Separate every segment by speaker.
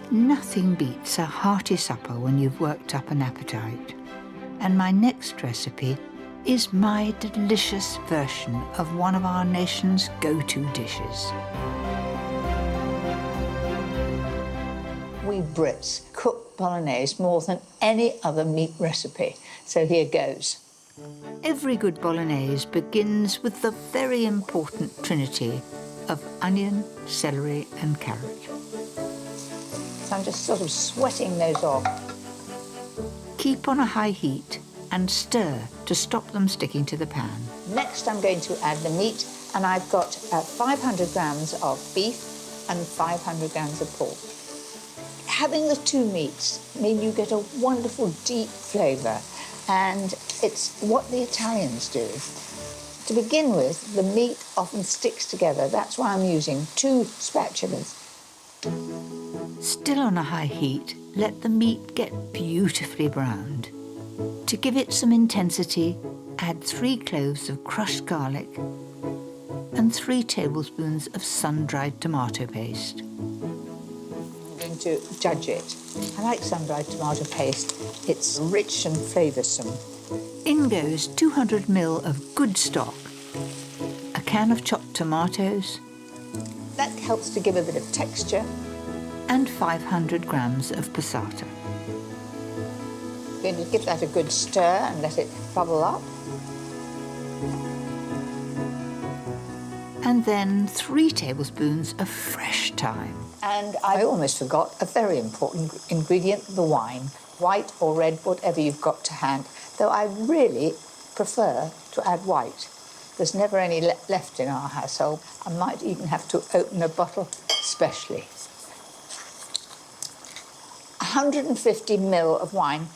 Speaker 1: Nothing beats a hearty supper when you've worked up an appetite. And my next recipe is my delicious version of one of our nation's go-to dishes.
Speaker 2: We Brits cook bolognese more than any other meat recipe, so here goes.
Speaker 1: Every good bolognese begins with the very important trinity of onion, celery and carrot.
Speaker 2: So I'm just sort of sweating those off.
Speaker 1: Keep on a high heat and stir to stop them sticking to the pan.
Speaker 2: Next I'm going to add the meat, and I've got 500 grams of beef and 500 grams of pork. Having the two meats mean you get a wonderful deep flavour, and it's what the Italians do. To begin with, the meat often sticks together. That's why I'm using 2 spatulas.
Speaker 1: Still on a high heat, let the meat get beautifully browned. To give it some intensity, add 3 cloves of crushed garlic and 3 tablespoons of sun-dried tomato paste.
Speaker 2: I'm going to judge it. I like sun-dried tomato paste. It's rich and flavoursome.
Speaker 1: In goes 200 ml of good stock, a can of chopped tomatoes,
Speaker 2: That helps to give a bit of texture.
Speaker 1: and 500 grams of passata.
Speaker 2: I'm going to give that a good stir and let it bubble up.
Speaker 1: And then 3 tablespoons of fresh thyme.
Speaker 2: And I almost forgot a very important ingredient, the wine. White or red, whatever you've got to hand. Though I really prefer to add white. There's never any left in our household. I might even have to open a bottle specially. 150 ml of wine.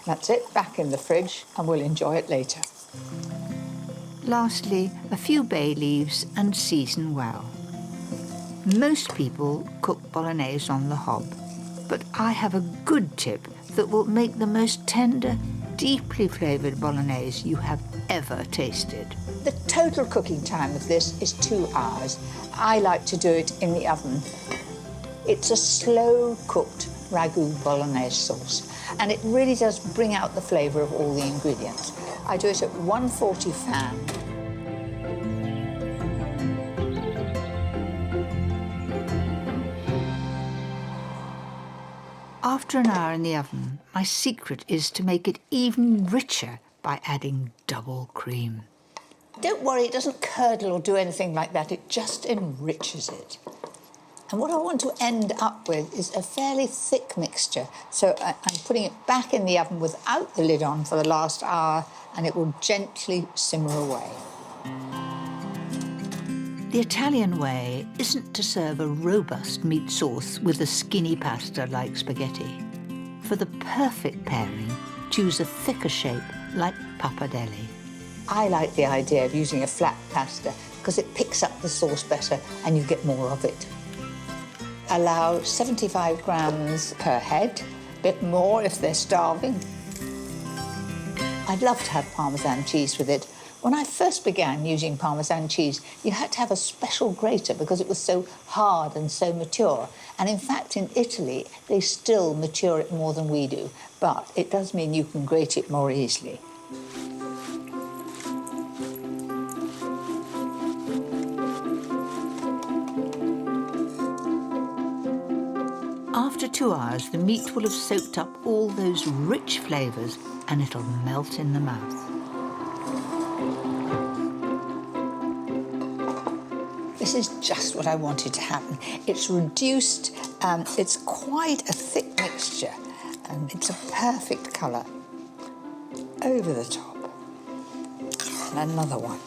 Speaker 2: That's it, back in the fridge, and we'll enjoy it later.
Speaker 1: Lastly, a few bay leaves and season well. Most people cook bolognese on the hob, but I have a good tip that will make the most tender, deeply flavoured bolognese you have ever tasted.
Speaker 2: The total cooking time of this is 2 hours. I like to do it in the oven. It's a slow-cooked Ragu bolognese sauce, and it really does bring out the flavour of all the ingredients. I do it at 140 fan.
Speaker 1: After an hour in the oven, my secret is to make it even richer by adding double cream.
Speaker 2: Don't worry, it doesn't curdle or do anything like that. It just enriches it. And what I want to end up with is a fairly thick mixture. So I'm putting it back in the oven without the lid on for the last hour, and it will gently simmer away.
Speaker 1: The Italian way isn't to serve a robust meat sauce with a skinny pasta like spaghetti. For the perfect pairing, choose a thicker shape like pappardelle.
Speaker 2: I like the idea of using a flat pasta because it picks up the sauce better and you get more of it. Allow 75 grams per head, a bit more if they're starving. I'd love to have Parmesan cheese with it. When I first began using Parmesan cheese, you had to have a special grater because it was so hard and so mature. And in fact, in Italy, they still mature it more than we do. But it does mean you can grate it more easily.
Speaker 1: After 2 hours, the meat will have soaked up all those rich flavours and it'll melt in the mouth.
Speaker 2: This is just what I wanted to happen. It's reduced, it's quite a thick mixture, and it's a perfect colour. Over the top. And another one.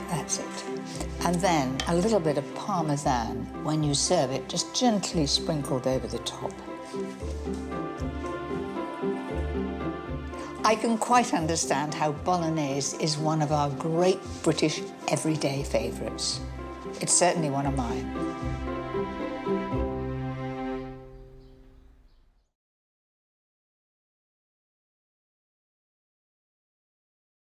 Speaker 2: That's it. And then a little bit of Parmesan, when you serve it, just gently sprinkled over the top. I can quite understand how bolognese is one of our great British everyday favourites. It's certainly one of mine.